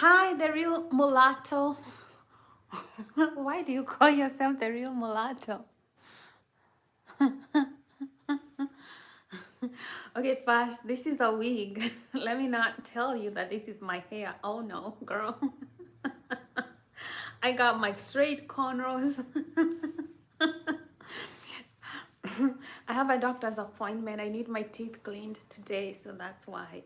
Hi, the real mulatto. Why do you call yourself the real mulatto? Okay, first, this is a wig. Let me not tell you that this is my hair. Oh no, girl. I got my straight cornrows. I have a doctor's appointment. I need my teeth cleaned today, so that's why.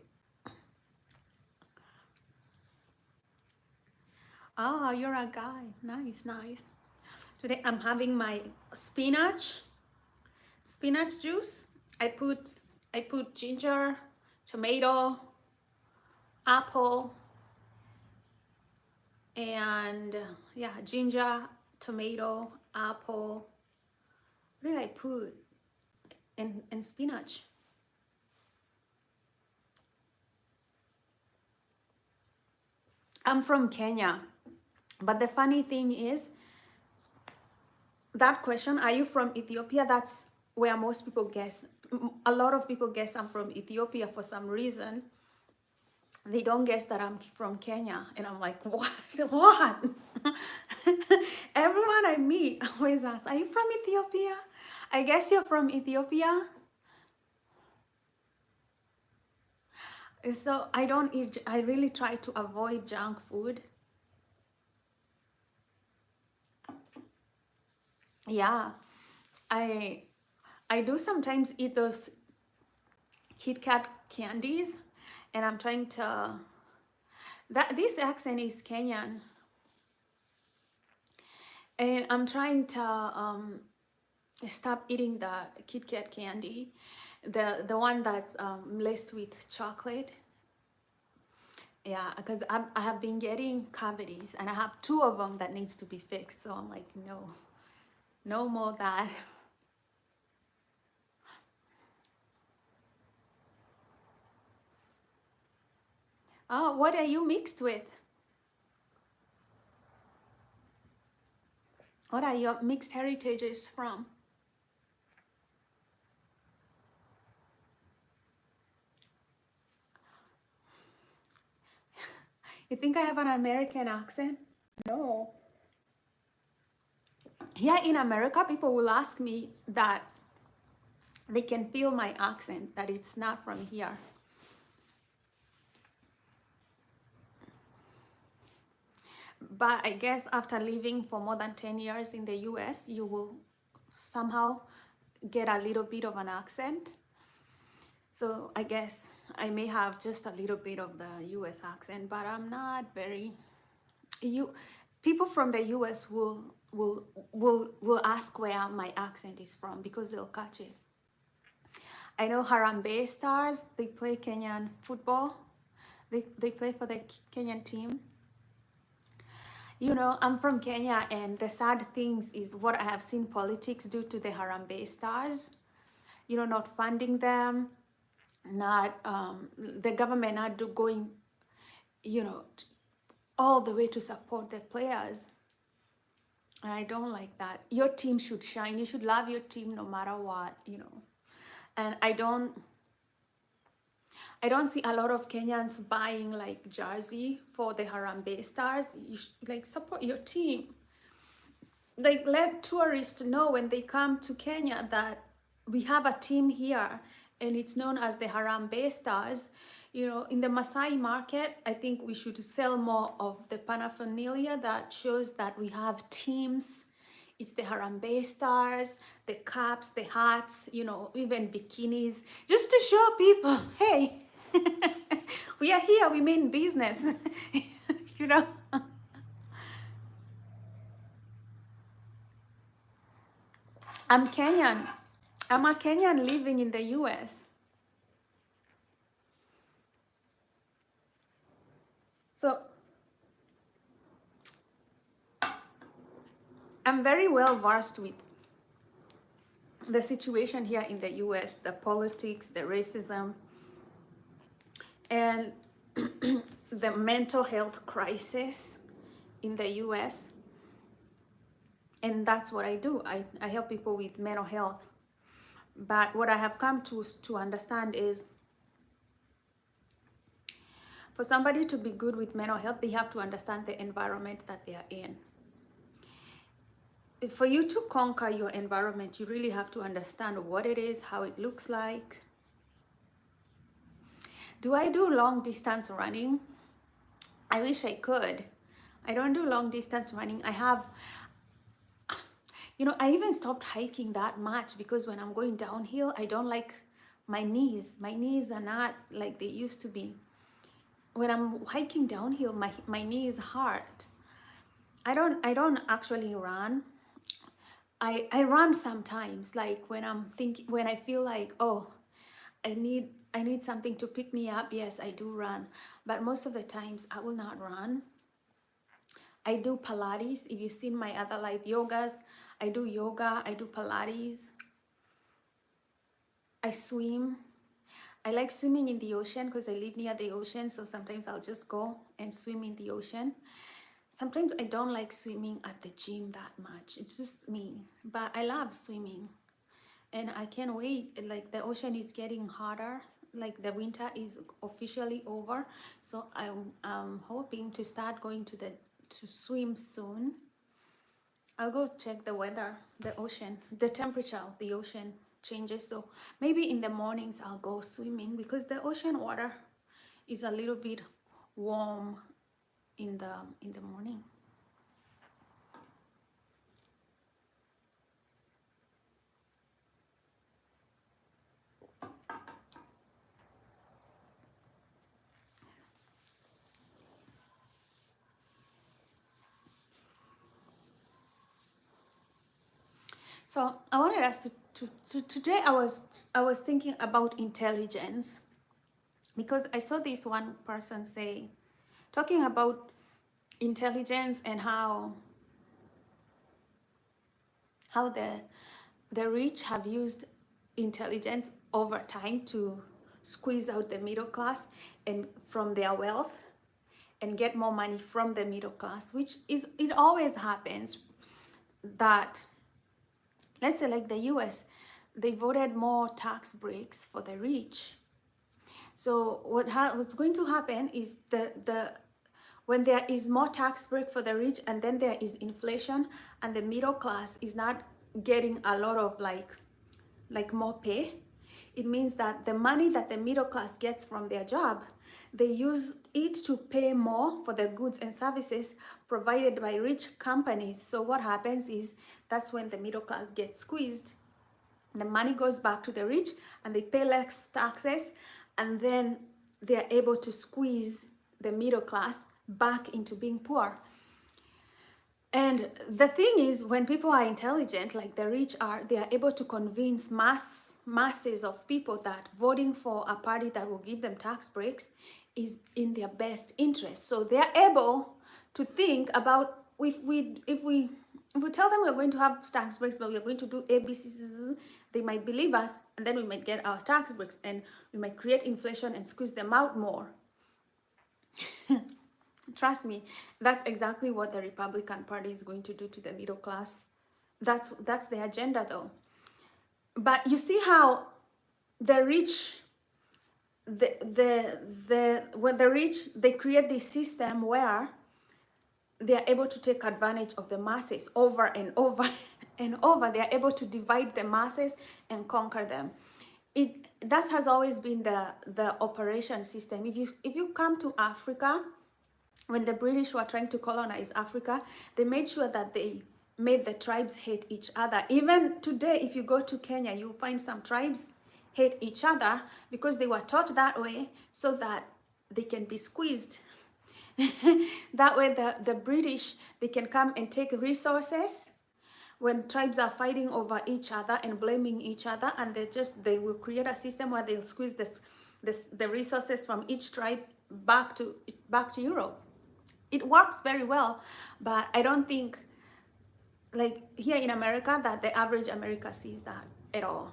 Oh, you're a guy. Nice, nice. Today I'm having my spinach juice. I put I put ginger, tomato, apple, and yeah, ginger, tomato, apple. What did I put? And spinach. I'm from Kenya. But the funny thing is, that question, are you from Ethiopia? That's where most people guess. A lot of people guess I'm from Ethiopia for some reason. They don't guess that I'm from Kenya. And I'm like, what? What? Everyone I meet always asks, are you from Ethiopia? I guess you're from Ethiopia. So I don't eat, I really try to avoid junk food. Yeah, I I do sometimes eat those Kit Kat candies, and I'm trying to, that this accent is Kenyan, and I'm trying to stop eating the Kit Kat candy, the one that's laced with chocolate. Yeah, because I have been getting cavities, and I have two of them that needs to be fixed. So I'm like, no, no more that. Oh, what are you mixed with? What are your mixed heritages from? You think I have an American accent? No. Here in America, people will ask me that they can feel my accent, that it's not from here. But I guess after living for more than 10 years in the US, you will somehow get a little bit of an accent. So I guess I may have just a little bit of the US accent, but I'm not very, you people from the US will ask where my accent is from because they'll catch it. I know Harambee Stars, they play Kenyan football. They play for the Kenyan team. You know, I'm from Kenya, and the sad things is what I have seen politics do to the Harambee Stars. You know, not funding them, not the government not going, you know, all the way to support the players. And I don't like that. Your team should shine. You should love your team no matter what, you know. And I don't see a lot of Kenyans buying like jersey for the Harambee Stars. You should, like, support your team. Like, let tourists know when they come to Kenya that we have a team here, and it's known as the Harambee Stars. You know, in the Maasai market, I think we should sell more of the paraphernalia that shows that we have teams. It's the Harambee Stars, the caps, the hats, you know, even bikinis, just to show people, hey, we are here, we mean business, you know. I'm Kenyan. I'm a Kenyan living in the US. So I'm very well versed with the situation here in the US, the politics, the racism, and the mental health crisis in the US. And that's what I do. I help people with mental health. But what I have come to understand is For somebody to be good with mental health, they have to understand the environment that they are in. For you to conquer your environment, you really have to understand what it is, how it looks like. Do I do long distance running? I wish I could. I don't do long distance running. I even stopped hiking that much because when I'm going downhill, I don't like my knees. My knees are not like they used to be. When I'm hiking downhill, my knee is hard. I don't actually run. I run sometimes, like when I feel like, oh, I need something to pick me up. Yes, I do run, but most of the times I will not run. I do Pilates. If you've seen my other live yogas, I do yoga, I do Pilates, I swim. I like swimming in the ocean because I live near the ocean, so sometimes I'll just go and swim in the ocean. Sometimes I don't like swimming at the gym that much. It's just me, but I love swimming. And I can't wait. Like the ocean is getting hotter, like the winter is officially over. So I'm hoping to start going to swim soon. I'll go check the weather, the ocean, the temperature of the ocean changes. So maybe in the mornings I'll go swimming because the ocean water is a little bit warm in the morning. So I wanted us to today I was thinking about intelligence because I saw this one person talking about intelligence and how the rich have used intelligence over time to squeeze out the middle class and from their wealth and get more money from the middle class, which is, it always happens that, let's say like the US, they voted more tax breaks for the rich. So what's going to happen is when there is more tax break for the rich and then there is inflation and the middle class is not getting a lot of like more pay, it means that the money that the middle class gets from their job, they use it to pay more for the goods and services provided by rich companies. So what happens is that's when the middle class gets squeezed. The money goes back to the rich and they pay less taxes, and then they're able to squeeze the middle class back into being poor. And the thing is, when people are intelligent, like the rich are, they are able to convince masses of people that voting for a party that will give them tax breaks is in their best interest. So they're able to think about, if we tell them we're going to have tax breaks, but we're going to do ABCs, they might believe us, and then we might get our tax breaks, and we might create inflation and squeeze them out more. Trust me, that's exactly what the Republican Party is going to do to the middle class. That's the agenda, though. But you see how the rich, when the rich, they create this system where they are able to take advantage of the masses over and over and over. They are able to divide the masses and conquer them. That has always been the operation system. If you come to Africa, when the British were trying to colonize Africa, they made sure that they made the tribes hate each other. Even today, if you go to Kenya, you'll find some tribes hate each other because they were taught that way so that they can be squeezed. That way the British, they can come and take resources when tribes are fighting over each other and blaming each other, and they will create a system where they'll squeeze the resources from each tribe back to Europe. It works very well, but I don't think, like here in America, that the average American sees that at all.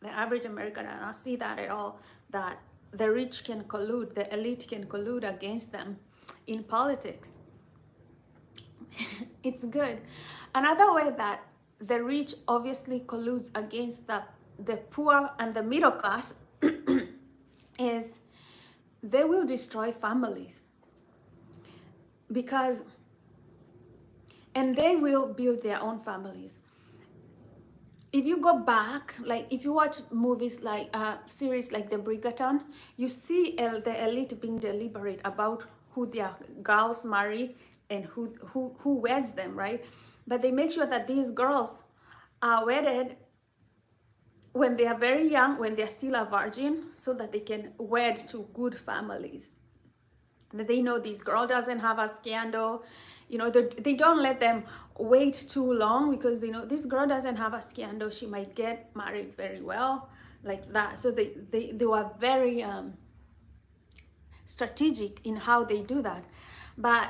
The average American does not see that at all, that the rich can collude, the elite can collude against them in politics. It's good. Another way that the rich obviously colludes against the poor and the middle class is they will destroy families because, and they will build their own families. If you go back, like if you watch movies like series like The Bridgerton, you see the elite being deliberate about who their girls marry and who weds them, right? But they make sure that these girls are wedded when they are very young, when they're still a virgin, so that they can wed to good families. That they know this girl doesn't have a scandal. You know, they don't let them wait too long because they know this girl doesn't have a scandal. She might get married very well, like that. So they were very strategic in how they do that. But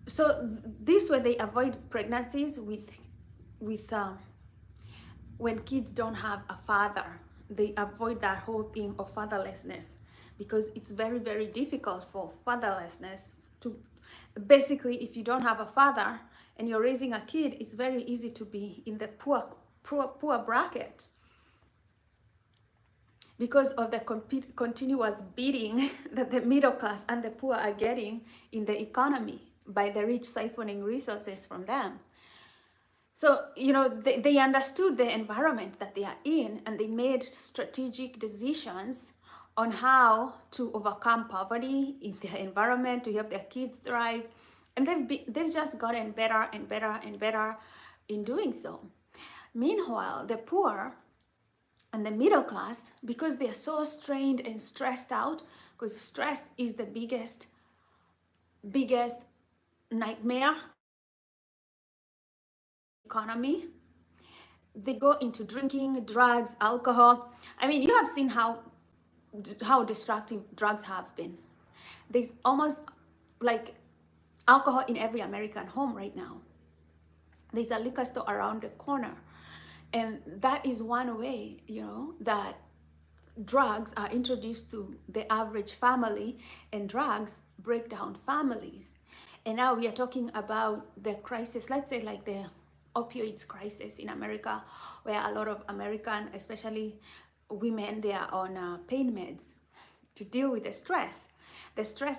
so this way they avoid pregnancies with when kids don't have a father. They avoid that whole thing of fatherlessness because it's very, very difficult for fatherlessness to, basically, if you don't have a father and you're raising a kid, it's very easy to be in the poor bracket because of the continuous beating that the middle class and the poor are getting in the economy by the rich siphoning resources from them. So, you know, they understood the environment that they are in, and they made strategic decisions on how to overcome poverty in their environment to help their kids thrive. And they've just gotten better and better and better in doing so. Meanwhile, the poor and the middle class, because they are so strained and stressed out, because stress is the biggest nightmare economy, they go into drinking, drugs, alcohol. I mean, you have seen how destructive drugs have been. There's almost like alcohol in every American home right now. There's a liquor store around the corner. And that is one way, you know, that drugs are introduced to the average family, and drugs break down families. And now we are talking about the crisis, let's say like the opioids crisis in America, where a lot of American, especially women, they are on pain meds to deal with the stress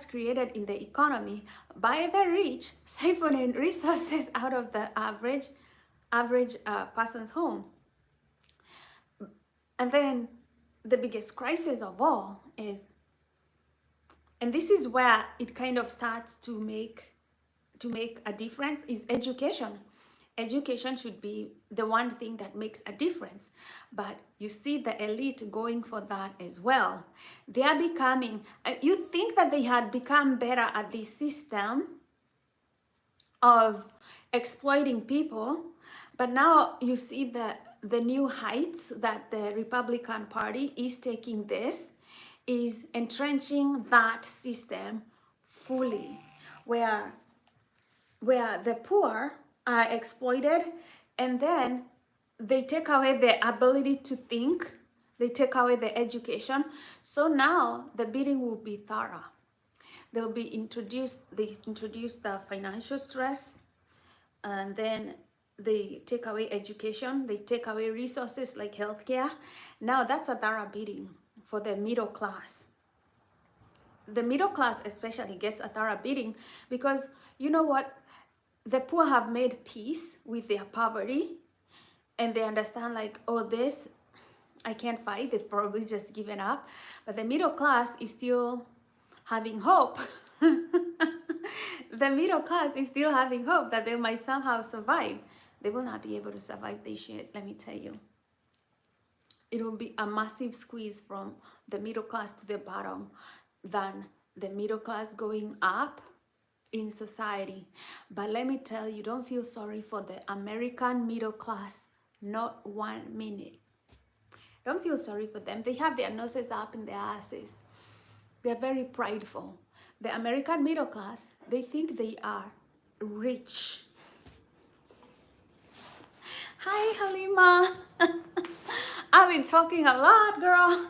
created in the economy by the rich siphoning resources out of the average person's home. And then the biggest crisis of all is, and this is where it kind of starts to make a difference, is education. Education should be the one thing that makes a difference, but you see the elite going for that as well. They are becoming, you think that they had become better at this system of exploiting people, but now you see the new heights that the Republican Party is taking this is entrenching that system fully, where the poor are exploited, and then they take away their ability to think, they take away the education. So now the bidding will be thorough. They introduce the financial stress, and then they take away education, they take away resources like healthcare. Now that's a thorough bidding for the middle class. The middle class especially gets a thorough bidding because, you know what, the poor have made peace with their poverty, and they understand like, oh, this I can't fight. They've probably just given up. But the middle class is still having hope. The middle class is still having hope that they might somehow survive. They will not be able to survive this shit, let me tell you. It will be a massive squeeze from the middle class to the bottom than the middle class going up in society. But let me tell you, don't feel sorry for the American middle class, not 1 minute. Don't feel sorry for them. They have their noses up in their asses. They're very prideful. The American middle class, they think they are rich. Hi, Halima. I've been talking a lot, girl.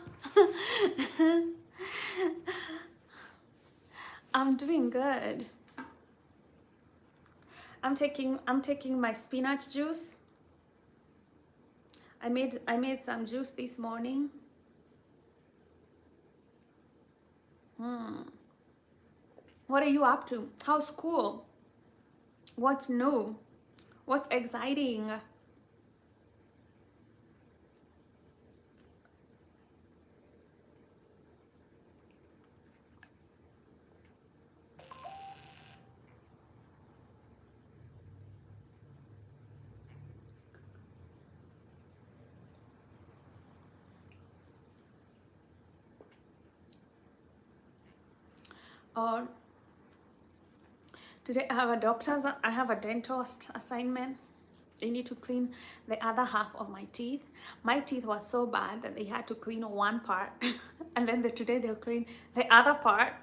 I'm doing good. I'm taking my spinach juice. I made some juice this morning. What are you up to? How's school? What's new? What's exciting? Or today I have a dentist assignment. They need to clean the other half of my teeth. My teeth were so bad that they had to clean one part and then today they'll clean the other part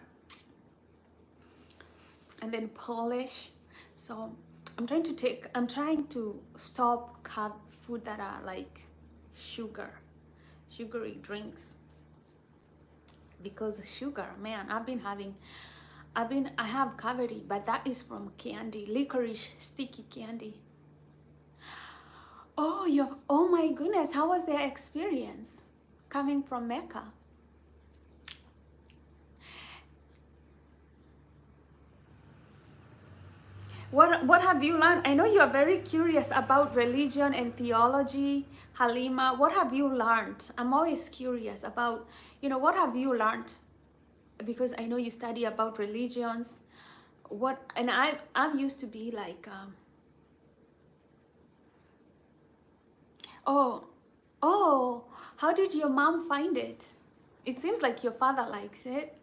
and then polish. So I'm trying to stop food that are like sugary drinks, because sugar, man, I have cavity, but that is from candy, licorice sticky candy. Oh my goodness, how was their experience coming from Mecca? What have you learned? I know you are very curious about religion and theology, Halima. What have you learned? I'm always curious about, what have you learned? Because I know you study about religions. And I've used to be like, oh, how did your mom find it? It seems like your father likes it.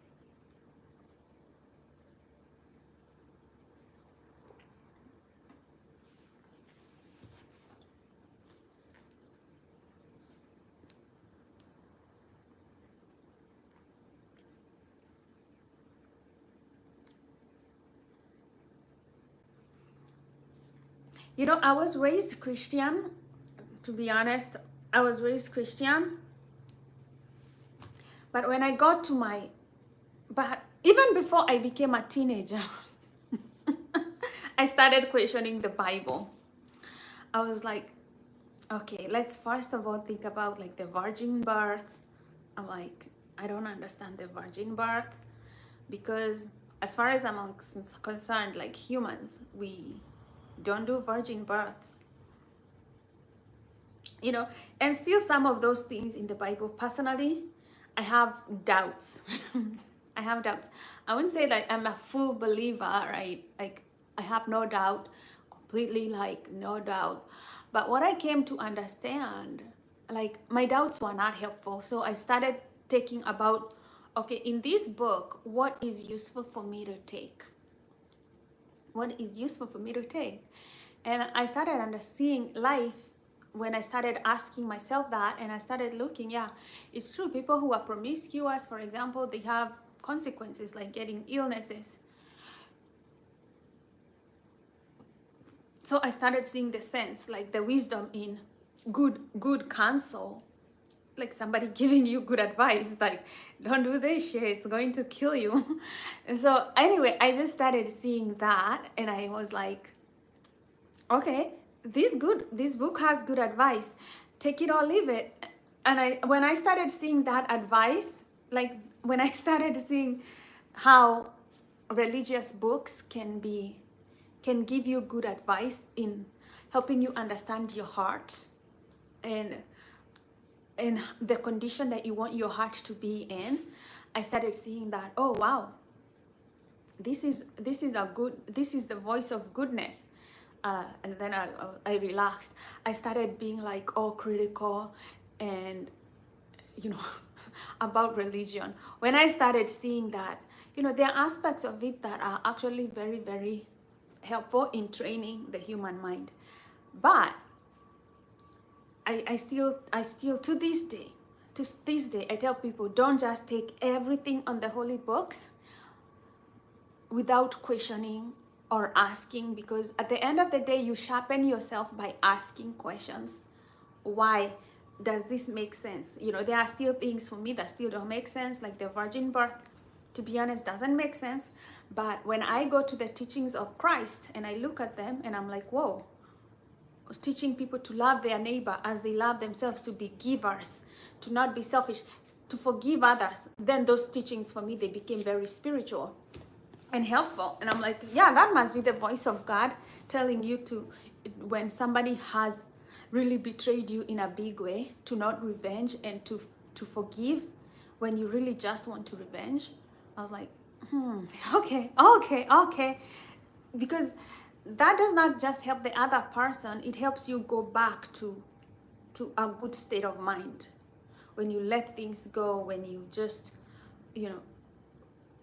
I was raised Christian. To be honest, I was raised Christian. But when I got to but even before I became a teenager, I started questioning the Bible. I was like, okay, let's first of all think about like the virgin birth. I'm like, I don't understand the virgin birth, because as far as I'm concerned, like humans, we don't do virgin births. And still some of those things in the Bible, personally, I have doubts. I have doubts. I wouldn't say that I'm a full believer, right? Like, I have no doubt, completely like no doubt. But what I came to understand, like my doubts were not helpful. So I started taking about, okay, in this book, what is useful for me to take? What is useful for me to take? And I started seeing life when I started asking myself that, and I started looking, yeah, it's true. People who are promiscuous, for example, they have consequences like getting illnesses. So I started seeing the sense, like the wisdom in good counsel, like somebody giving you good advice, like don't do this shit, it's going to kill you. And so anyway, I just started seeing that, and I was like, okay, this book has good advice, take it or leave it. And when I started seeing that advice, like when I started seeing how religious books can give you good advice in helping you understand your heart and the condition that you want your heart to be in, I started seeing that, oh wow, this is the voice of goodness. And then I relaxed. I started being like all critical and about religion. When I started seeing that, there are aspects of it that are actually very, very helpful in training the human mind. But I still to this day, I tell people, don't just take everything on the holy books without questioning or asking, because at the end of the day, you sharpen yourself by asking questions. Why does this make sense? There are still things for me that still don't make sense, like the virgin birth, to be honest, doesn't make sense. But when I go to the teachings of Christ and I look at them and I'm like, whoa, teaching people to love their neighbor as they love themselves, to be givers, to not be selfish, to forgive others, then those teachings for me, they became very spiritual and helpful. And I'm like, yeah, that must be the voice of God telling you to, when somebody has really betrayed you in a big way, to not revenge and to forgive when you really just want to revenge. I was like, okay, because that does not just help the other person, it helps you go back to a good state of mind when you let things go, when you just, you know,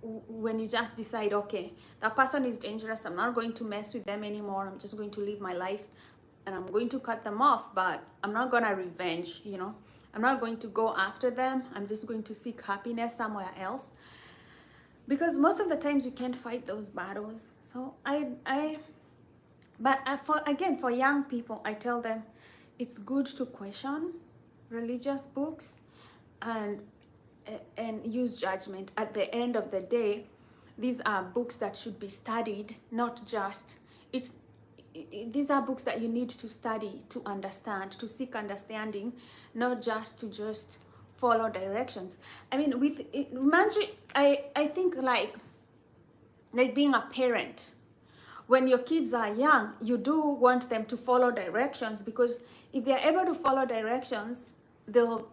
when you just decide, okay, that person is dangerous, I'm not going to mess with them anymore, I'm just going to live my life and I'm going to cut them off, but I'm not gonna revenge, you know, I'm not going to go after them, I'm just going to seek happiness somewhere else, because most of the times you can't fight those battles. So for young people, I tell them it's good to question religious books and use judgment. At the end of the day, these are books that should be studied, not just these are books that you need to study, to understand, to seek understanding, not just to just follow directions. I mean, with imagine, I think like being a parent, when your kids are young, you do want them to follow directions, because if they're able to follow directions, they'll,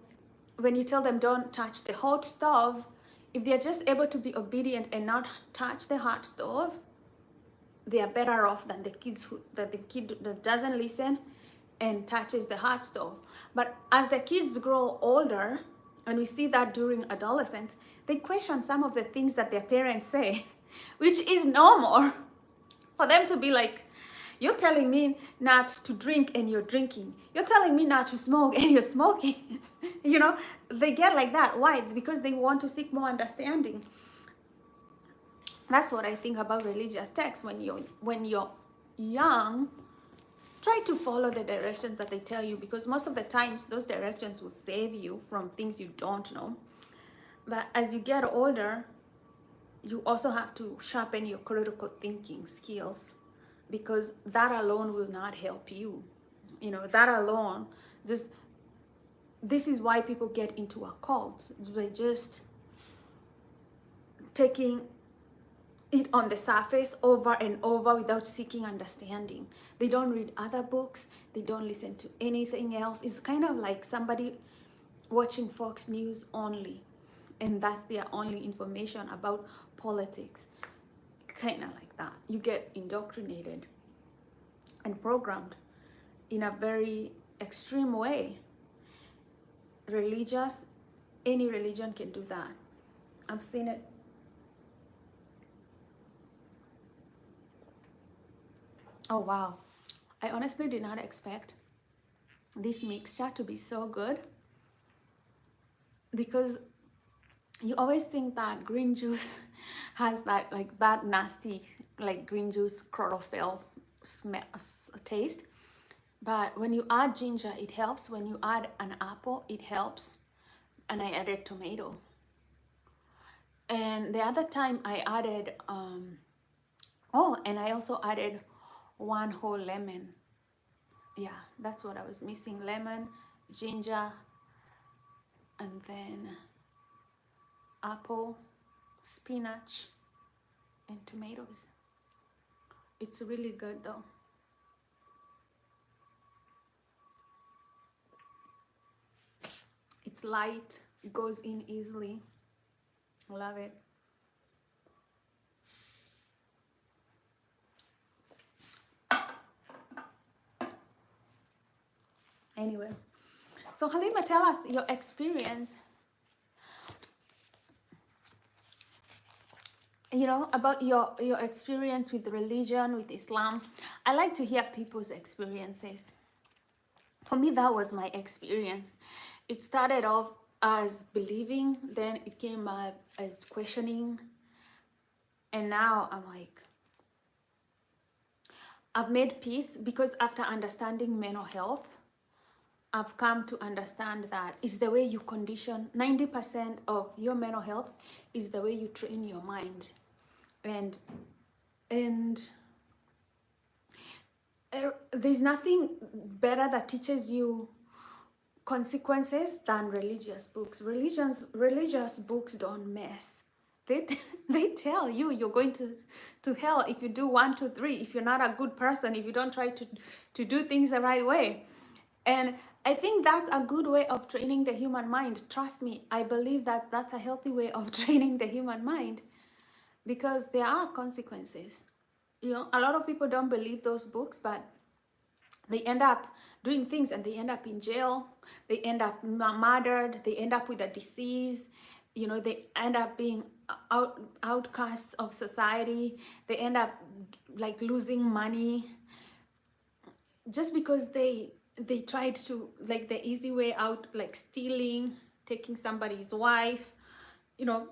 when you tell them don't touch the hot stove, if they're just able to be obedient and not touch the hot stove, they are better off than the kid that doesn't listen and touches the hot stove. But as the kids grow older, and we see that during adolescence, they question some of the things that their parents say, which is normal for them to be like, you're telling me not to drink and you're drinking. You're telling me not to smoke and you're smoking. You know, they get like that. Why? Because they want to seek more understanding. That's what I think about religious texts. When you're young, try to follow the directions that they tell you, because most of the times those directions will save you from things you don't know. But as you get older, you also have to sharpen your critical thinking skills, because that alone will not help you. You know, that alone, just, this is why people get into a cult, by just taking it on the surface over and over without seeking understanding. They don't read other books, they don't listen to anything else. It's kind of like somebody watching Fox News only, and that's their only information about politics. Kind of like that. You get indoctrinated and programmed in a very extreme way. Any religion can do that. I've seen it. Oh wow, I honestly did not expect this mixture to be so good, because you always think that green juice has that, like, that nasty, like, green juice chlorophyll smell taste. But when you add ginger, it helps. When you add an apple, it helps. And I added tomato. And the other time I added and I also added one whole lemon. Yeah, that's what I was missing. Lemon, ginger, and then apple, spinach, and tomatoes. It's really good though. It's light, it goes in easily. Love it. Anyway, so Halima, tell us your experience, you know, about your experience with religion, with Islam. I like to hear people's experiences. For me, that was my experience. It started off as believing, then it came up as questioning, and now I'm like, I've made peace, because after understanding mental health, I've come to understand that it's the way you condition. 90% of your mental health is the way you train your mind. And There's nothing better that teaches you consequences than religious books. Religious books don't mess. They they tell you you're going to hell if you do 1, 2, 3. If you're not a good person, if you don't try to do things the right way, and I think that's a good way of training the human mind. Trust me, I believe that that's a healthy way of training the human mind, because there are consequences. You know, a lot of people don't believe those books, but they end up doing things and they end up in jail, they end up murdered, they end up with a disease, you know, they end up being outcasts of society, they end up like losing money just because they tried to, like, the easy way out, like stealing, taking somebody's wife. You know,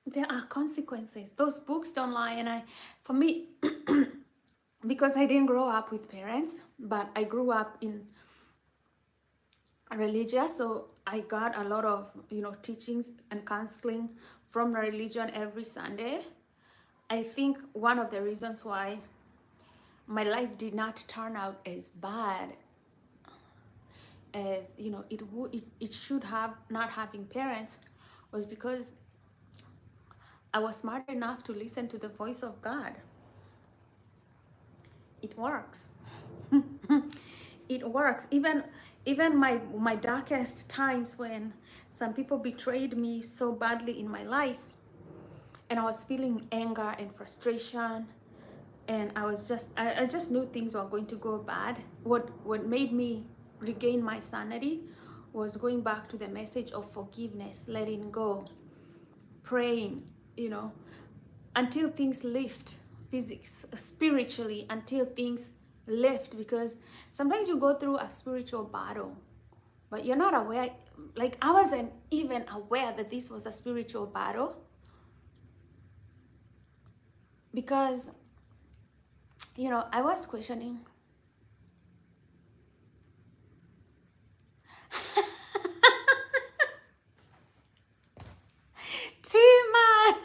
there are consequences. Those books don't lie. And for me, because I didn't grow up with parents, but I grew up in religious, so I got a lot of, you know, teachings and counseling from religion every Sunday. I think one of the reasons why my life did not turn out as bad as, you know, it should have, not having parents, was because I was smart enough to listen to the voice of God. It works. It works. Even my darkest times, when some people betrayed me so badly in my life, and I was feeling anger and frustration, and I just knew things were going to go bad. What made me regain my sanity was going back to the message of forgiveness, letting go, praying, you know, until things lift, physics, spiritually, until things lift. Because sometimes you go through a spiritual battle, but you're not aware. Like, I wasn't even aware that this was a spiritual battle, because, you know, I was questioning. Timan,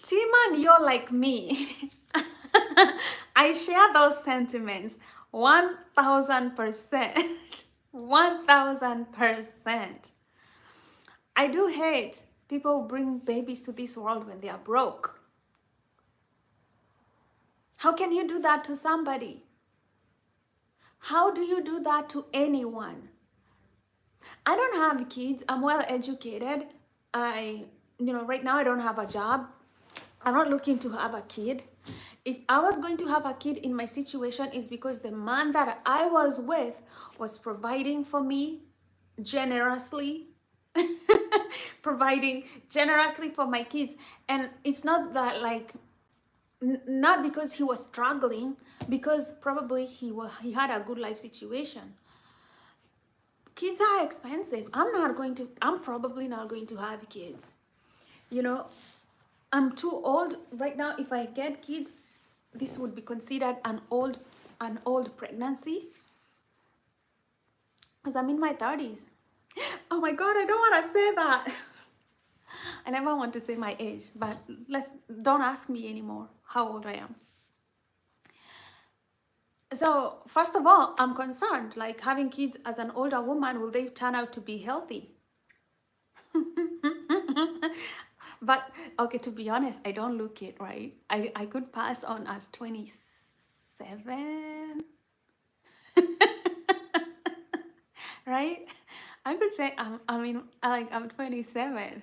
Timan, you're like me. I share those sentiments 1000%. 1000%. I do hate people who bring babies to this world when they are broke. How can you do that to somebody? How do you do that to anyone? I don't have kids. I'm well educated. Right now I don't have a job. I'm not looking to have a kid. If I was going to have a kid in my situation, is because the man that I was with was providing for me generously, providing generously for my kids. And it's not that, like, not because he was struggling, because probably he had a good life situation. Kids are expensive. I'm probably not going to have kids. You know, I'm too old right now. If I get kids, this would be considered an old pregnancy, because I'm in my 30s. Oh my God, I don't want to say that. I never want to say my age, but don't ask me anymore how old I am. So first of all, I'm concerned, like, having kids as an older woman, will they turn out to be healthy? But okay, to be honest, I don't look it, right? I could pass on as 27. Right? I could say I'm 27.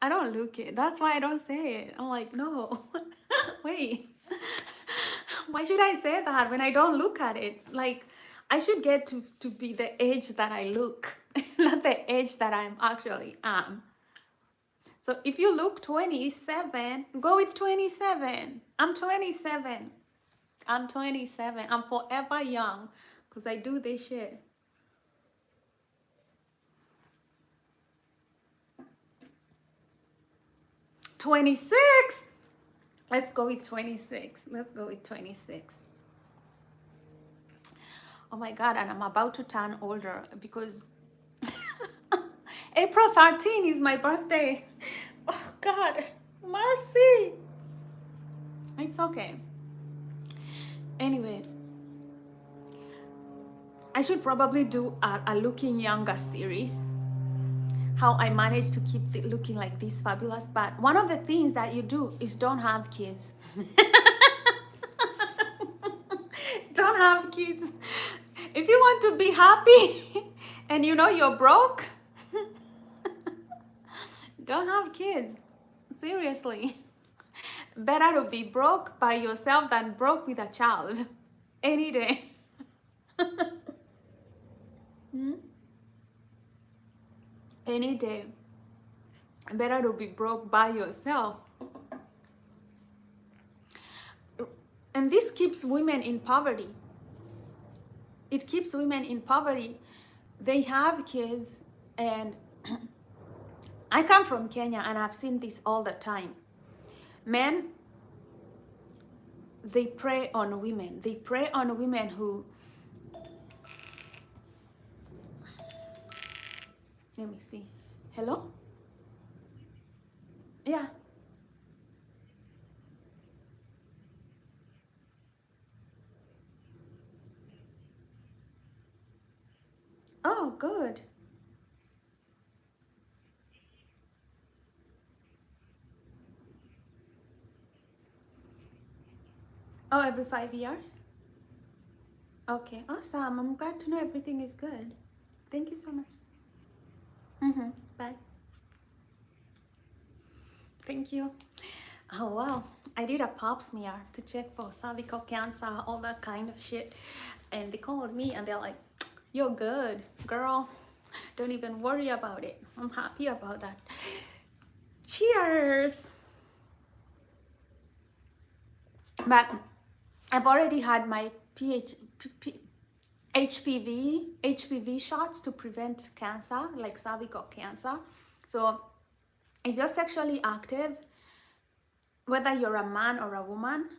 I don't look it. That's why I don't say it. I'm like, no. Wait. Why should I say that when I don't look at it? Like, I should get to be the age that I look, not the age that I'm actually am. So if you look 27, go with 27. I'm 27. I'm 27. I'm forever young because I do this shit. 26. Let's go with 26. Let's go with 26. Oh my God, and I'm about to turn older because April 13 is my birthday. Oh God, mercy. It's okay. Anyway, I should probably do a looking younger series, how I managed to keep looking like this fabulous. But one of the things that you do is don't have kids. Don't have kids. If you want to be happy and you know you're broke, don't have kids. Seriously. Better to be broke by yourself than broke with a child. Any day. Any day. Better to be broke by yourself. And this keeps women in poverty. It keeps women in poverty. They have kids, and I come from Kenya and I've seen this all the time. Men, they prey on women. They prey on women who, let me see. Hello? Yeah. Oh, good. Oh, every 5 years? Okay, awesome. I'm glad to know everything is good. Thank you so much. Bye. Thank you. Oh, wow. I did a pap smear to check for cervical cancer, all that kind of shit. And they called me and they're like, you're good, girl. Don't even worry about it. I'm happy about that. Cheers. But I've already had my HPV shots to prevent cancer, like cervical cancer. So if you're sexually active, whether you're a man or a woman,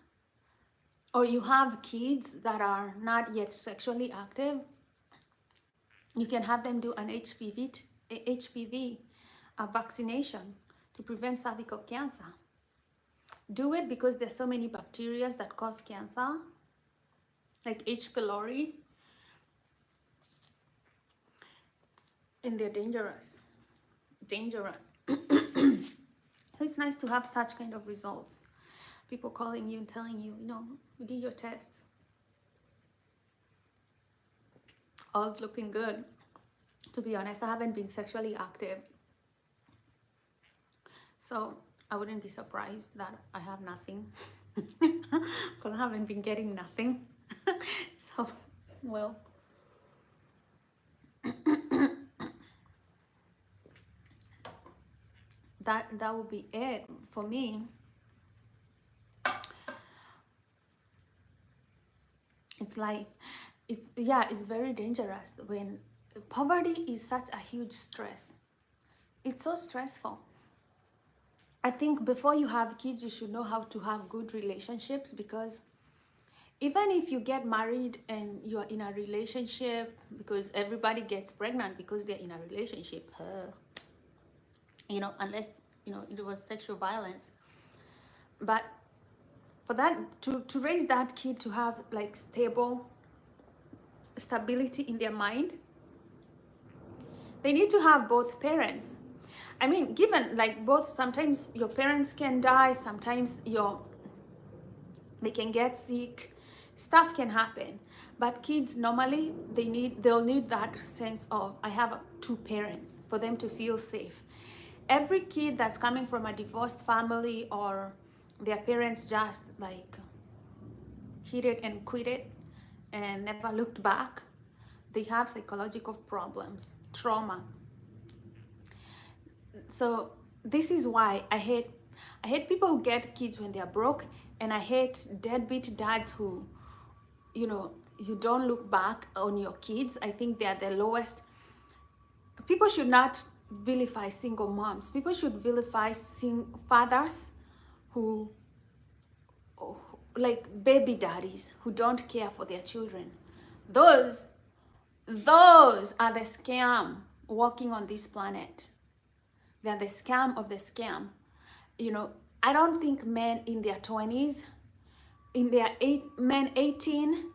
or you have kids that are not yet sexually active, you can have them do an HPV vaccination to prevent cervical cancer. Do it because there's so many bacteria that cause cancer, like H. pylori, and they're dangerous. It's nice to have such kind of results. People calling you and telling you, we did your tests. All looking good. To be honest, I haven't been sexually active. So I wouldn't be surprised that I have nothing. Because I haven't been getting nothing. So, well. that would be it for me. It's like, it's very dangerous when poverty is such a huge stress. It's so stressful. I think before you have kids, you should know how to have good relationships, because even if you get married and you're in a relationship, because everybody gets pregnant because they're in a relationship, unless, it was sexual violence. But for that, to raise that kid to have like stability in their mind, they need to have both parents. I mean, given like both, sometimes your parents can die, sometimes they can get sick, stuff can happen. But kids normally, they'll need that sense of, I have two parents, for them to feel safe. Every kid that's coming from a divorced family, or their parents just like hit it and quit it and never looked back, they have psychological problems, trauma. So this is why I hate people who get kids when they're broke, and I hate deadbeat dads who, you don't look back on your kids. I think they're the lowest. People should not vilify single moms. People should vilify fathers who, like baby daddies, who don't care for their children. Those are the scam walking on this planet. They're the scam of the scam. I don't think men in their 20s in their men 18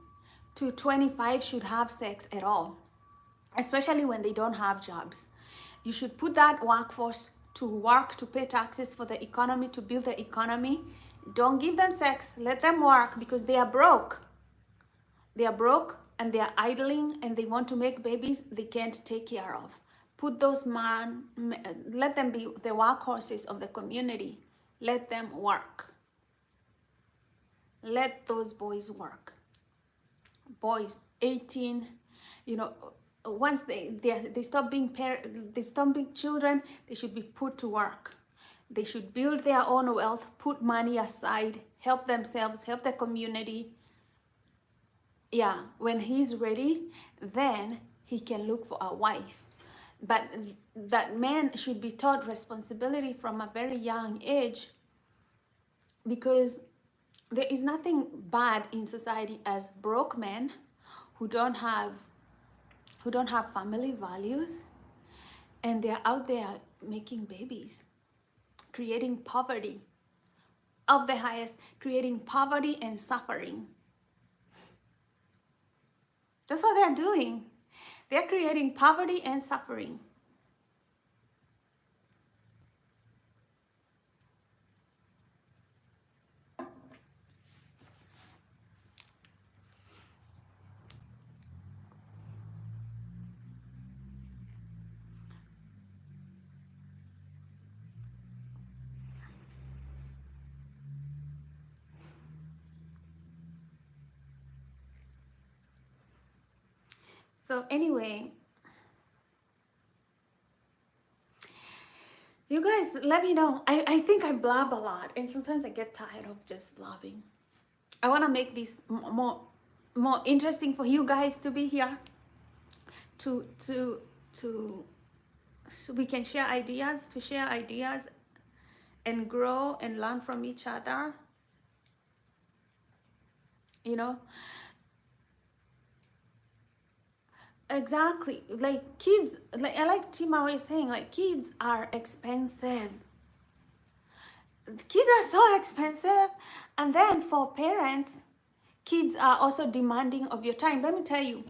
to 25 should have sex at all, especially when they don't have jobs. You should put that workforce to work, to pay taxes for the economy, to build the economy. Don't give them sex, let them work, because they are broke. They are broke and they are idling and they want to make babies they can't take care of. Put those let them be the workhorses of the community. Let them work. Let those boys work. Boys 18, you know, once they stop being they stop being children, they should be put to work. They should build their own wealth, put money aside, help themselves, help the community. Yeah, when he's ready, then he can look for a wife. But that man should be taught responsibility from a very young age, because there is nothing bad in society as broke men who don't have family values, and they're out there making babies, creating poverty of the highest, creating poverty and suffering. That's what they're doing. They're creating poverty and suffering. So anyway, you guys let me know. I think I blab a lot, and sometimes I get tired of just blabbing. I want to make this more interesting for you guys to be here, to so we can share ideas, and grow and learn from each other, you know. Exactly, like kids, like I like Tima was saying, like kids are expensive. Kids are so expensive, and then for parents, kids are also demanding of your time. Let me tell you,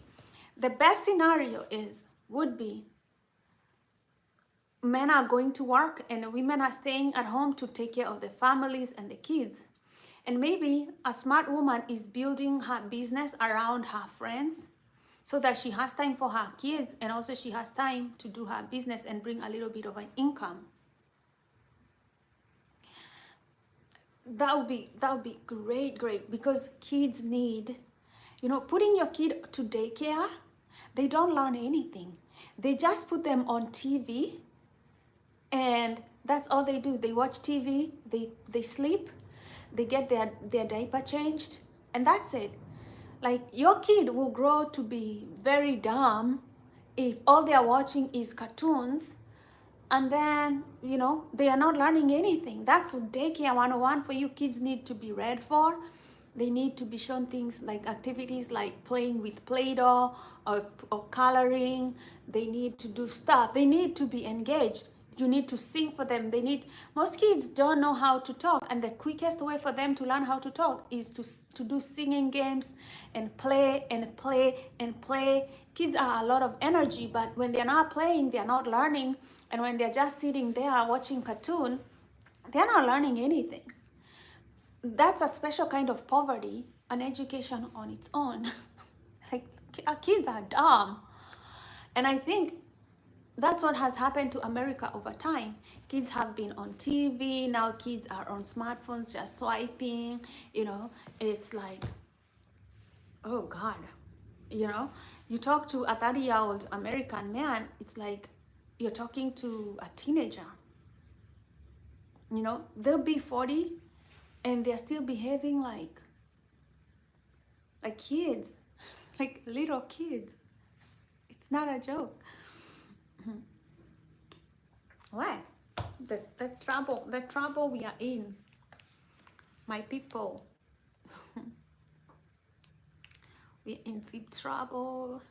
the best scenario would be men are going to work and women are staying at home to take care of the families and the kids. And maybe a smart woman is building her business around her friends, so that she has time for her kids, and also she has time to do her business and bring a little bit of an income. That would be great, because kids need, you know, putting your kid to daycare, they don't learn anything. They just put them on TV, and that's all they do. They watch TV, they sleep, they get their diaper changed, and that's it. Like, your kid will grow to be very dumb if all they are watching is cartoons, and then, you know, they are not learning anything. That's daycare 101 for you. Kids need to be read for. They need to be shown things like activities like playing with Play-Doh or coloring. They need to do stuff. They need to be engaged. You need to sing for them. Most kids don't know how to talk, and the quickest way for them to learn how to talk is to do singing games and play and play and play. Kids are a lot of energy, but when they're not playing, they're not learning. And when they're just sitting there watching cartoon, they're not learning anything. That's a special kind of poverty, an education on its own. Like, our kids are dumb. And I think that's what has happened to America over time. Kids have been on TV, now kids are on smartphones just swiping, you know. It's like, oh God, you know, you talk to a 30-year-old American man, it's like you're talking to a teenager. You know, they'll be 40 and they're still behaving like kids, like little kids. It's not a joke. Why? The trouble we are in, my people. We're in deep trouble.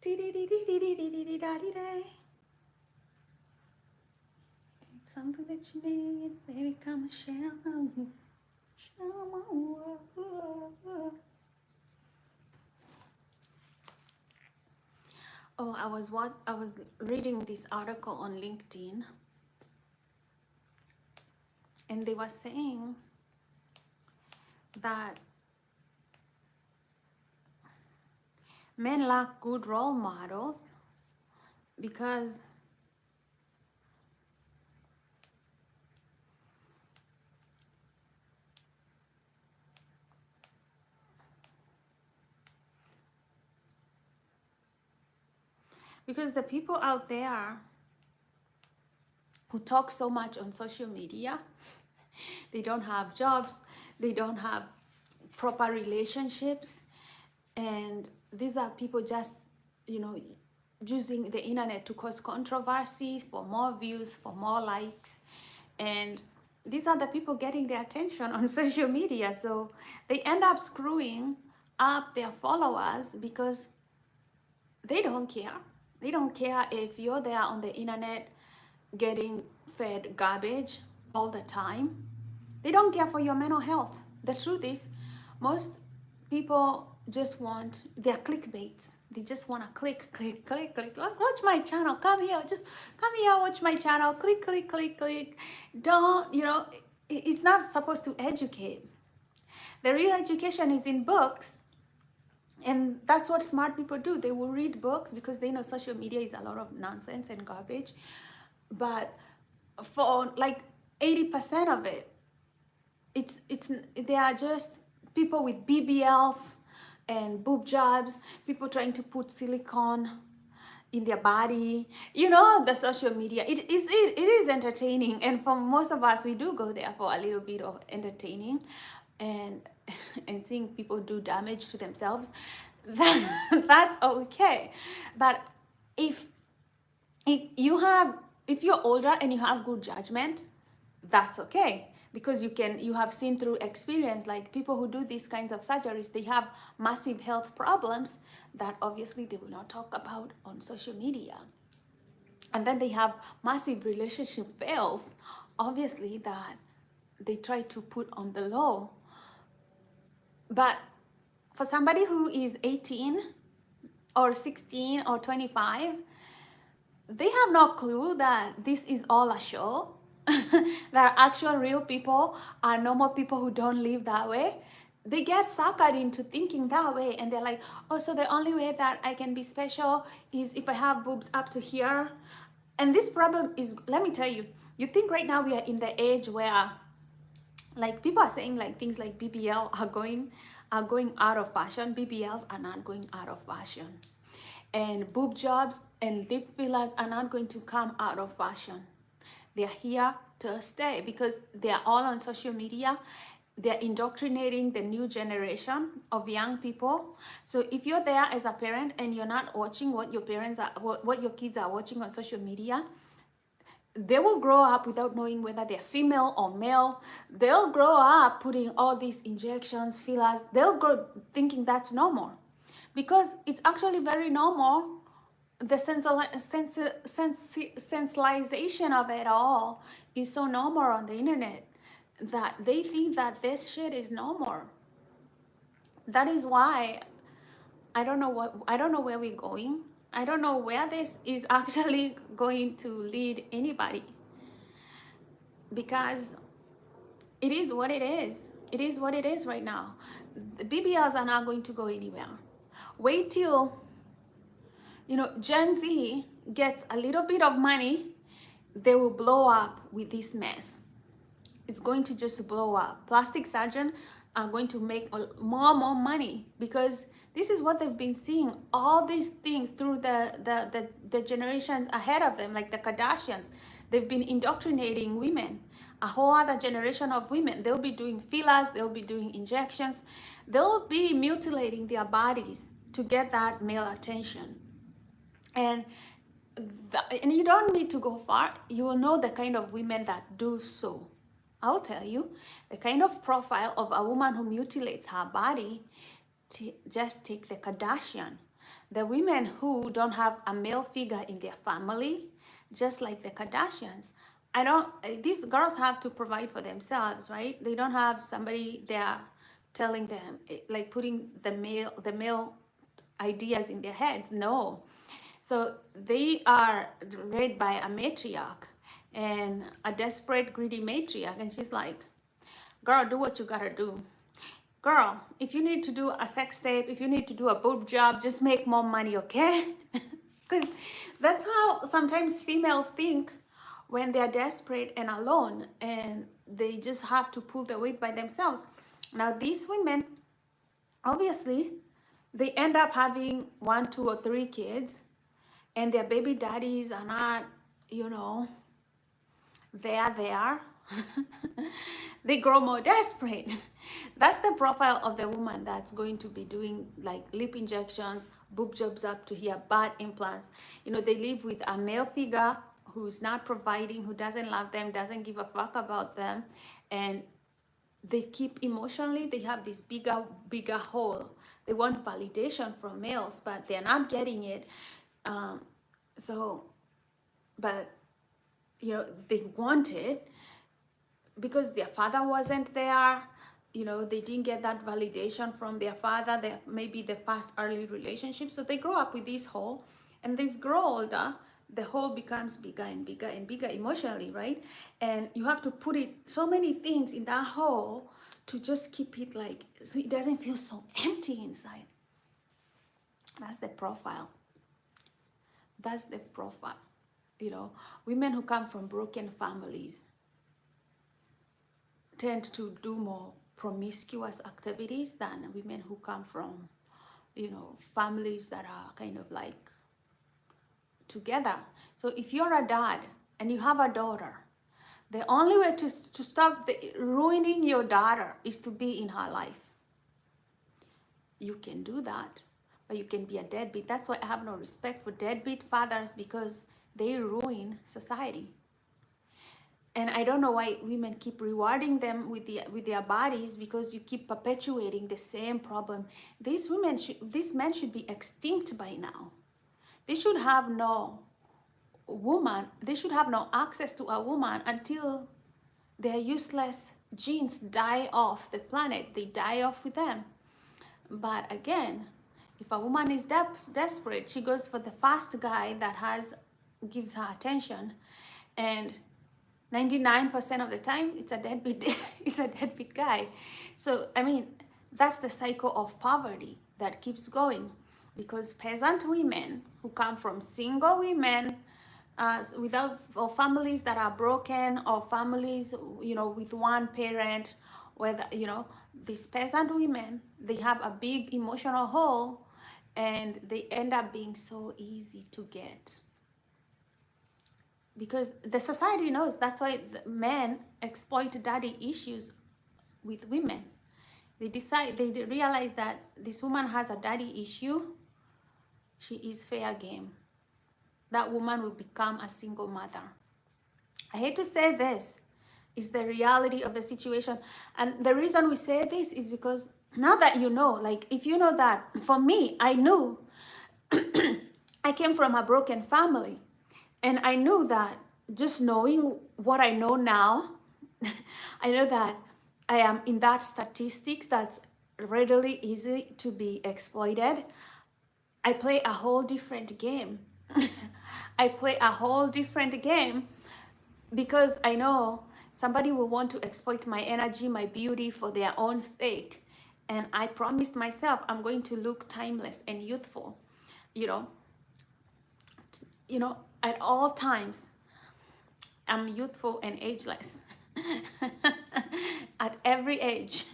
It's something that you need, baby, come and share my world. Oh, I was reading this article on LinkedIn, and they were saying that men lack good role models because the people out there who talk so much on social media, they don't have jobs, they don't have proper relationships, and these are people just, you know, using the internet to cause controversy, for more views, for more likes, and these are the people getting the attention on social media. So they end up screwing up their followers because they don't care. They don't care if you're there on the internet getting fed garbage all the time. They don't care for your mental health. The truth is, most people just want their clickbaits. They just want to click, click, click, click. Like, watch my channel. Come here. Just come here. Watch my channel. Click, click, click, click. Don't, you know, it's not supposed to educate. The real education is in books. And that's what smart people do. They will read books because they know social media is a lot of nonsense and garbage. But for like 80% of it, they are just people with BBLs and boob jobs, people trying to put silicone in their body. You know, the social media, it is entertaining, and for most of us, we do go there for a little bit of entertaining and seeing people do damage to themselves. That's okay. But if you're older and you have good judgment, that's okay, because you have seen through experience, like people who do these kinds of surgeries, they have massive health problems that obviously they will not talk about on social media. And then they have massive relationship fails, obviously, that they try to put on the low. But for somebody who is 18 or 16 or 25, they have no clue that this is all a show. That actual real people are normal people who don't live that way. They get suckered into thinking that way, and they're like, oh, so the only way that I can be special is if I have boobs up to here. And this problem is, let me tell you, you think right now we are in the age where, like, people are saying like things like BBL are going out of fashion. BBLs are not going out of fashion, and boob jobs and lip fillers are not going to come out of fashion. They're here to stay because they're all on social media. They're indoctrinating the new generation of young people. So if you're there as a parent and you're not watching what your kids are watching on social media, they will grow up without knowing whether they're female or male. They'll grow up putting all these injections, fillers. They'll grow thinking that's normal, because it's actually very normal. The sensationalization of it all is so normal on the internet that they think that this shit is normal. That is why I don't know where we're going. I don't know where this is actually going to lead anybody, because it is what it is. It is what it is right now. The BBLs are not going to go anywhere. Wait till, you know, Gen Z gets a little bit of money, they will blow up with this mess. It's going to just blow up. Plastic surgeons are going to make more money, because this is what they've been seeing, all these things through the generations ahead of them, like the Kardashians. They've been indoctrinating women, a whole other generation of women. They'll be doing fillers, they'll be doing injections, they'll be mutilating their bodies to get that male attention. And you don't need to go far. You will know the kind of women that do so. I'll tell you, the kind of profile of a woman who mutilates her body. Just take the Kardashian. The women who don't have a male figure in their family, just like the Kardashians, these girls have to provide for themselves, right? They don't have somebody there telling them, like putting the male ideas in their heads. No. So they are read by a matriarch, and a desperate, greedy matriarch. And she's like, girl, do what you gotta do. Girl, if you need to do a sex tape, if you need to do a boob job, just make more money, okay? Because that's how sometimes females think when they're desperate and alone, and they just have to pull the weight by themselves. Now, these women, obviously, they end up having 1, 2, or 3 kids, and their baby daddies are not, you know, there. They grow more desperate. That's the profile of the woman that's going to be doing like lip injections, boob jobs up to here, butt implants. You know, they live with a male figure who's not providing, who doesn't love them, doesn't give a fuck about them, and they keep emotionally, they have this bigger hole. They want validation from males, but they're not getting it. um, but you know, they want it because their father wasn't there. You know, they didn't get that validation from their father. They maybe the first early relationship, so they grow up with this hole, and they grow older, the hole becomes bigger and bigger and bigger emotionally, right? And you have to put it so many things in that hole to just keep it like, so it doesn't feel so empty inside. That's the profile. That's the profile. You know, women who come from broken families tend to do more promiscuous activities than women who come from, you know, families that are kind of like together. So if you're a dad and you have a daughter, the only way to stop ruining your daughter is to be in her life. You can do that, but you can be a deadbeat. That's why I have no respect for deadbeat fathers, because they ruin society. And I don't know why women keep rewarding them with their bodies, because you keep perpetuating the same problem. These men should be extinct by now. They should have no woman. They should have no access to a woman until their useless genes die off the planet. They die off with them. But again, if a woman is desperate, she goes for the fast guy that gives her attention, and 99% of the time it's a deadbeat it's a deadbeat guy. So I mean, that's the cycle of poverty that keeps going, because peasant women who come from single women, or families that are broken, or families, you know, with one parent, where you know, these peasant women, they have a big emotional hole, and they end up being so easy to get, because the society knows. That's why the men exploit daddy issues with women. They realize that this woman has a daddy issue, she is fair game. That woman will become a single mother. I hate to say this, is the reality of the situation. And the reason we say this is because now that you know, like if you know that, for me, I knew I came from a broken family. And I knew that, just knowing what I know now, I know that I am in that statistics that's readily easy to be exploited. I play a whole different game. I play a whole different game because I know somebody will want to exploit my energy, my beauty for their own sake. And I promised myself I'm going to look timeless and youthful, you know, at all times. I'm youthful and ageless at every age.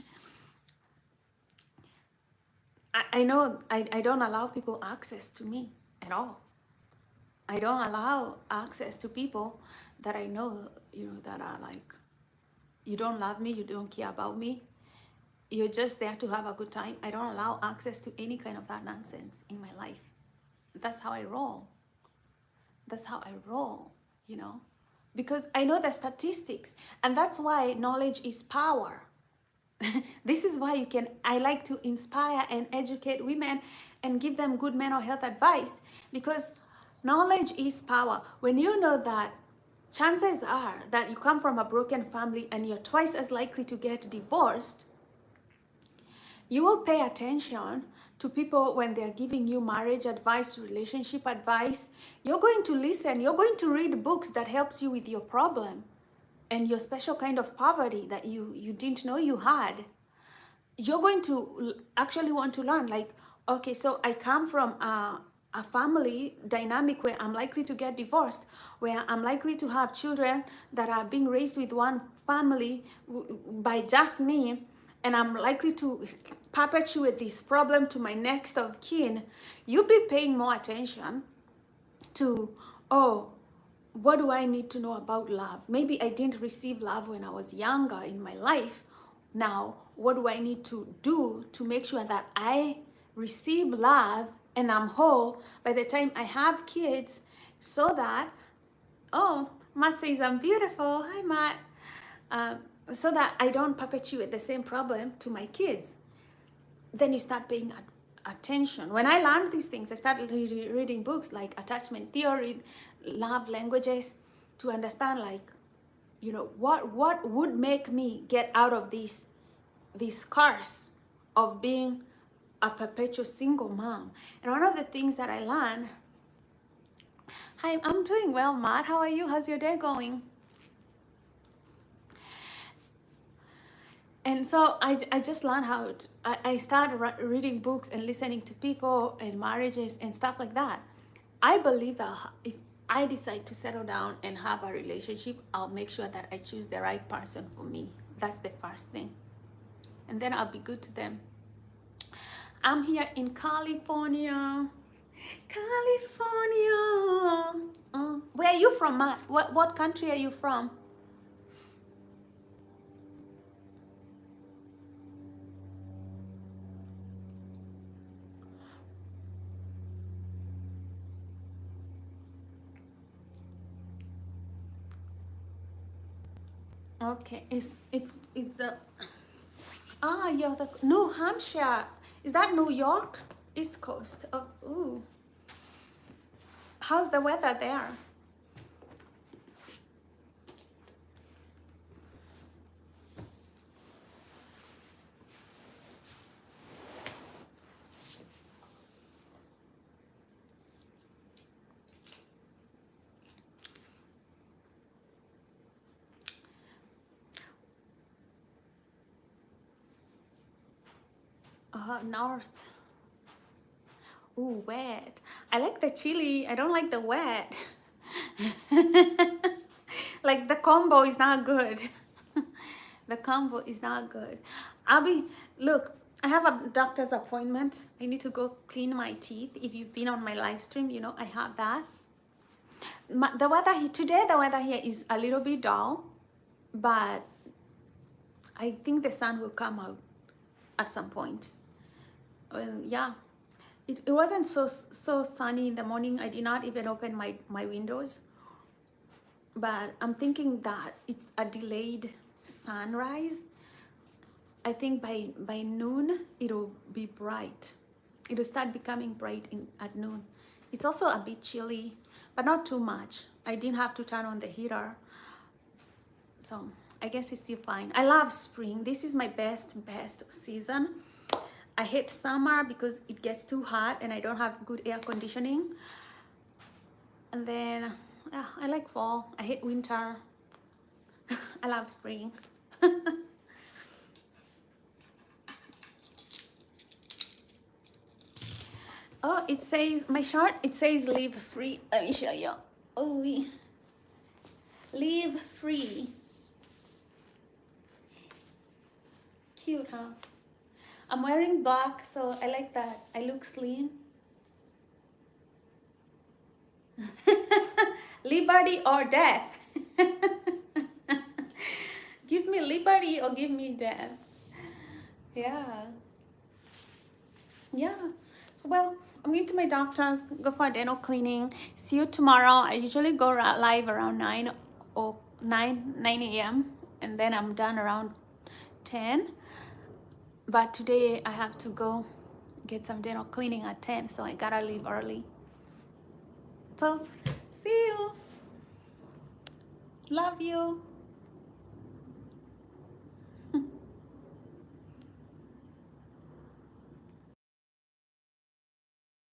I know I don't allow people access to me at all. I don't allow access to people that I know, that are like, you don't love me, you don't care about me, you're just there to have a good time. I don't allow access to any kind of that nonsense in my life. That's how I roll. That's how I roll, because I know the statistics, and that's why knowledge is power. This is why I like to inspire and educate women and give them good mental health advice, because knowledge is power. When you know that chances are that you come from a broken family and you're twice as likely to get divorced, you will pay attention to people when they're giving you marriage advice, relationship advice. You're going to listen, you're going to read books that helps you with your problem and your special kind of poverty that you didn't know you had. You're going to actually want to learn, like, okay, so I come from a family dynamic where I'm likely to get divorced, where I'm likely to have children that are being raised with one family by just me, and I'm likely to perpetuate this problem to my next of kin. You'll be paying more attention to, oh, what do I need to know about love? Maybe I didn't receive love when I was younger in my life. Now, what do I need to do to make sure that I receive love and I'm whole by the time I have kids, so that, oh, Matt says I'm beautiful. Hi, Matt. So that I don't perpetuate the same problem to my kids. Then you start paying attention. When I learned these things, I started reading books like attachment theory, love languages, to understand, like, you know, what would make me get out of this curse of being a perpetual single mom. And one of the things that I learned, hi, I'm doing well, Matt. How are you? How's your day going? And so I just learned how I started reading books and listening to people and marriages and stuff like that. I believe that if I decide to settle down and have a relationship, I'll make sure that I choose the right person for me. That's the first thing. And then I'll be good to them. I'm here in California. California. Where are you from, Matt? What country are you from? Okay, it's you're the New Hampshire. Is that New York? East Coast. Oh, ooh. How's the weather there? North. Ooh, wet. I like the chili. I don't like the wet. Like, the combo is not good. The combo is not good. Look, I have a doctor's appointment. I need to go clean my teeth. If you've been on my live stream, you know I have that. The weather here today, the weather here is a little bit dull, but I think the sun will come out at some point. Yeah, it wasn't so sunny in the morning. I did not even open my windows, but I'm thinking that it's a delayed sunrise. I think by noon it'll be bright. It'll start becoming bright at noon. It's also a bit chilly, but not too much. I didn't have to turn on the heater, so I guess it's still fine. I love spring. This is my best season. I hate summer because it gets too hot and I don't have good air conditioning. And then I like fall. I hate winter. I love spring. Oh, it says, my shirt, it says live free. Let me show you. Oh, live free. Cute, huh? I'm wearing black, so I like that. I look slim. Liberty or death. Give me liberty or give me death. Yeah. So, well, I'm going to my doctor's, go for a dental cleaning. See you tomorrow. I usually go live around 9 a.m. and then I'm done around 10. But today I have to go get some dental cleaning at 10, so I gotta leave early. So, see you. Love you.